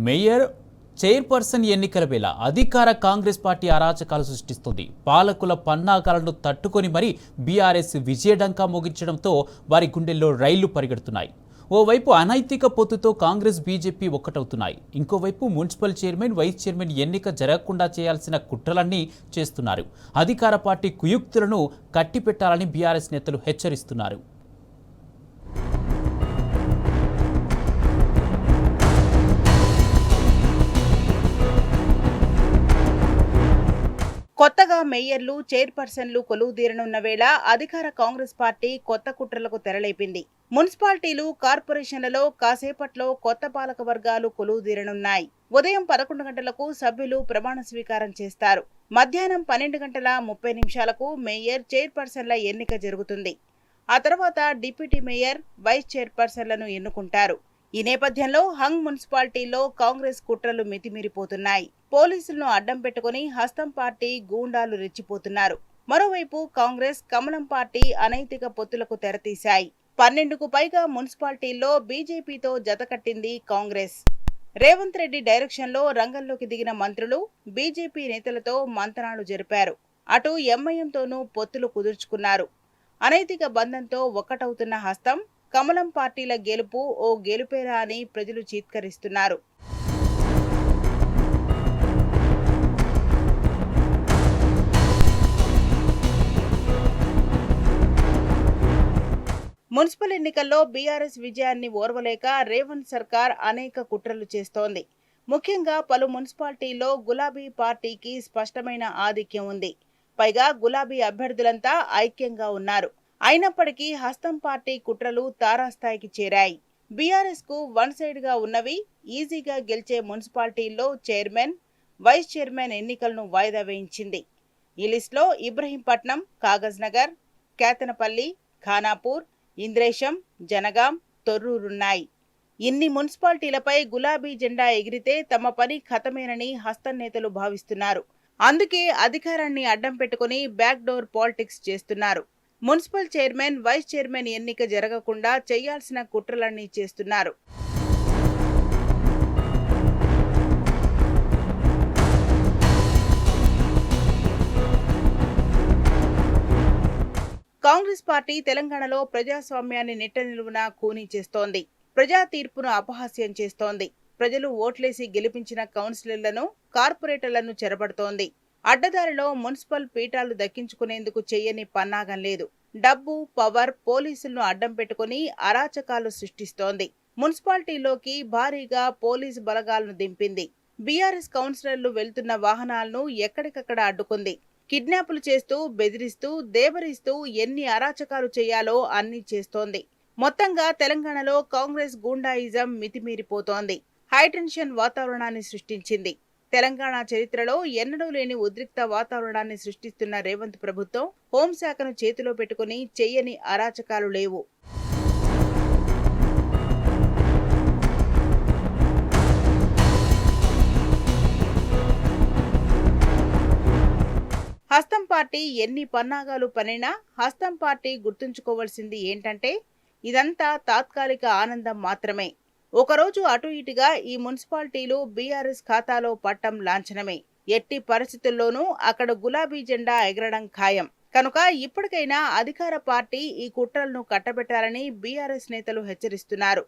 Mayor chairperson ఎన్నికల వేళ అధికార కాంగ్రెస్ పార్టీ అరాచకాలు సృష్టిస్తుంది. పాలకుల పన్నాగాలను తట్టుకొని మరి బీఆర్ఎస్ విజయడంకా మోగించడంతో వారి గుండెల్లో రైళ్లు పరిగెడుతున్నాయి. ఓవైపు అనైతిక పొత్తుతో కాంగ్రెస్ బీజేపీ ఒక్కటవుతున్నాయి. ఇంకోవైపు మున్సిపల్ చైర్మన్, వైస్ చైర్మన్ ఎన్నిక జరగకుండా చేయాల్సిన కుట్రలన్నీ చేస్తున్నారు. అధికార పార్టీ కుయుక్తులను కట్టిపెట్టాలని బీఆర్ఎస్ నేతలు హెచ్చరిస్తున్నారు. కొత్తగా మేయర్లు, చైర్పర్సన్లు కొలువుదీరనున్న వేళ అధికార కాంగ్రెస్ పార్టీ కొత్త కుట్రలకు తెరలేపింది. మున్సిపాలిటీలు, కార్పొరేషన్లలో కాసేపట్లో కొత్త పాలక వర్గాలు కొలువుదీరనున్నాయి. ఉదయం 11 గంటలకు సభ్యులు ప్రమాణ స్వీకారం చేస్తారు. మధ్యాహ్నం 12 గంటల 30 నిమిషాలకు మేయర్, చైర్పర్సన్ల ఎన్నిక జరుగుతుంది. ఆ తర్వాత డిప్యూటీ మేయర్, వైస్ చైర్పర్సన్లను ఎన్నుకుంటారు. ఈ నేపథ్యంలో హంగ్ మున్సిపాలిటీలో కాంగ్రెస్ కుట్రలు మితిమీరిపోతున్నాయి. పోలీసులను అడ్డం పెట్టుకుని హస్తం పార్టీ గూండాలు రెచ్చిపోతున్నారు. మరోవైపు కాంగ్రెస్, కమలం పార్టీ అనైతిక పొత్తులకు తెరతీశాయి. 12కు పైగా మున్సిపాలిటీల్లో బీజేపీతో జతకట్టింది కాంగ్రెస్. రేవంత్ రెడ్డి డైరెక్షన్లో రంగంలోకి దిగిన మంత్రులు బీజేపీ నేతలతో మంతనాలు జరిపారు. అటు ఎంఐఎంతోనూ పొత్తులు కుదుర్చుకున్నారు. అనైతిక బంధంతో ఒక్కటవుతున్న హస్తం, కమలం పార్టీల గెలుపు ఓ గెలుపేరా అని ప్రజలు చీత్కరిస్తున్నారు. మున్సిపల్ ఎన్నికల్లో బీఆర్ఎస్ విజయాన్ని ఓర్వలేక రేవంత్ సర్కార్ అనేక కుట్రలు చేస్తోంది. ముఖ్యంగా పలు మున్సిపాలిటీల్లో గులాబీ పార్టీకి స్పష్టమైన ఆధిక్యం ఉంది. పైగా గులాబీ అభ్యర్థులంతా ఐక్యంగా ఉన్నారు. అయినప్పటికీ హస్తం పార్టీ కుట్రలు తారాస్థాయికి చేరాయి. బీఆర్ఎస్ కు వన్ సైడ్ గా ఉన్నవి ఈజీగా గెలిచే మున్సిపాలిటీల్లో చైర్మన్, వైస్ చైర్మన్ ఎన్నికలను వాయిదా వేయించింది. ఈ లిస్టులో ఇబ్రహీంపట్నం, కాగజ్ నగర్, కేతనపల్లి, ఖానాపూర్, ఇంద్రేశం, జనగాం, తొర్రూరున్నాయి. ఇన్ని మున్సిపాలిటీలపై గులాబీ జెండా ఎగిరితే తమ పని ఖతమేనని హస్తం నేతలు భావిస్తున్నారు. అందుకే అధికారాన్ని అడ్డం పెట్టుకుని బ్యాక్ డోర్ పాలిటిక్స్ చేస్తున్నారు. మున్సిపల్ చైర్మన్, వైస్ చైర్మన్ ఎన్నిక జరగకుండా చేయాల్సిన కుట్రలన్నీ చేస్తున్నారు. కాంగ్రెస్ పార్టీ తెలంగాణలో ప్రజాస్వామ్యాన్ని నిట్టనిలువునా ఖూనీ చేస్తోంది. ప్రజా తీర్పును అపహాస్యం చేస్తోంది. ప్రజలు ఓట్లేసి గెలిపించిన కౌన్సిలర్లను, కార్పొరేటర్లను చెరబడుతోంది. అడ్డదారిలో మున్సిపల్ పీఠాలు దక్కించుకునేందుకు చెయ్యని పన్నాగం లేదు. డబ్బు, పవర్, పోలీసులను అడ్డం పెట్టుకుని అరాచకాలు సృష్టిస్తోంది. మున్సిపాలిటీలోకి భారీగా పోలీసు బలగాలను దింపింది. బీఆర్ఎస్ కౌన్సిలర్లు వెళ్తున్న వాహనాలను ఎక్కడికక్కడ అడ్డుకుంది. కిడ్నాపులు చేస్తూ, బెదిరిస్తూ, దేవరిస్తూ ఎన్ని అరాచకాలు చేయాలో అన్ని చేస్తోంది. మొత్తంగా తెలంగాణలో కాంగ్రెస్ గూండాయిజం మితిమీరిపోతోంది. హైటెన్షన్ వాతావరణాన్ని సృష్టించింది. తెలంగాణ చరిత్రలో ఎన్నడూ లేని ఉద్రిక్త వాతావరణాన్ని సృష్టిస్తున్న రేవంత్ ప్రభుత్వం హోంశాఖను చేతిలో పెట్టుకుని చెయ్యని అరాచకాలు లేవు. హస్తం పార్టీ ఎన్ని పన్నాగాలు పనినా హస్తం పార్టీ గుర్తుంచుకోవాల్సింది ఏంటంటే ఇదంతా తాత్కాలిక ఆనందం మాత్రమే. ఒకరోజు అటు ఇటుగా ఈ మున్సిపాలిటీలు బీఆర్ఎస్ ఖాతాలో పట్టం లాంఛనమే. ఎట్టి పరిస్థితుల్లోనూ అక్కడ గులాబీ జెండా ఎగరడం ఖాయం. కనుక ఇప్పటికైనా అధికార పార్టీ ఈ కుట్రలను కట్టబెట్టాలని బీఆర్ఎస్ నేతలు హెచ్చరిస్తున్నారు.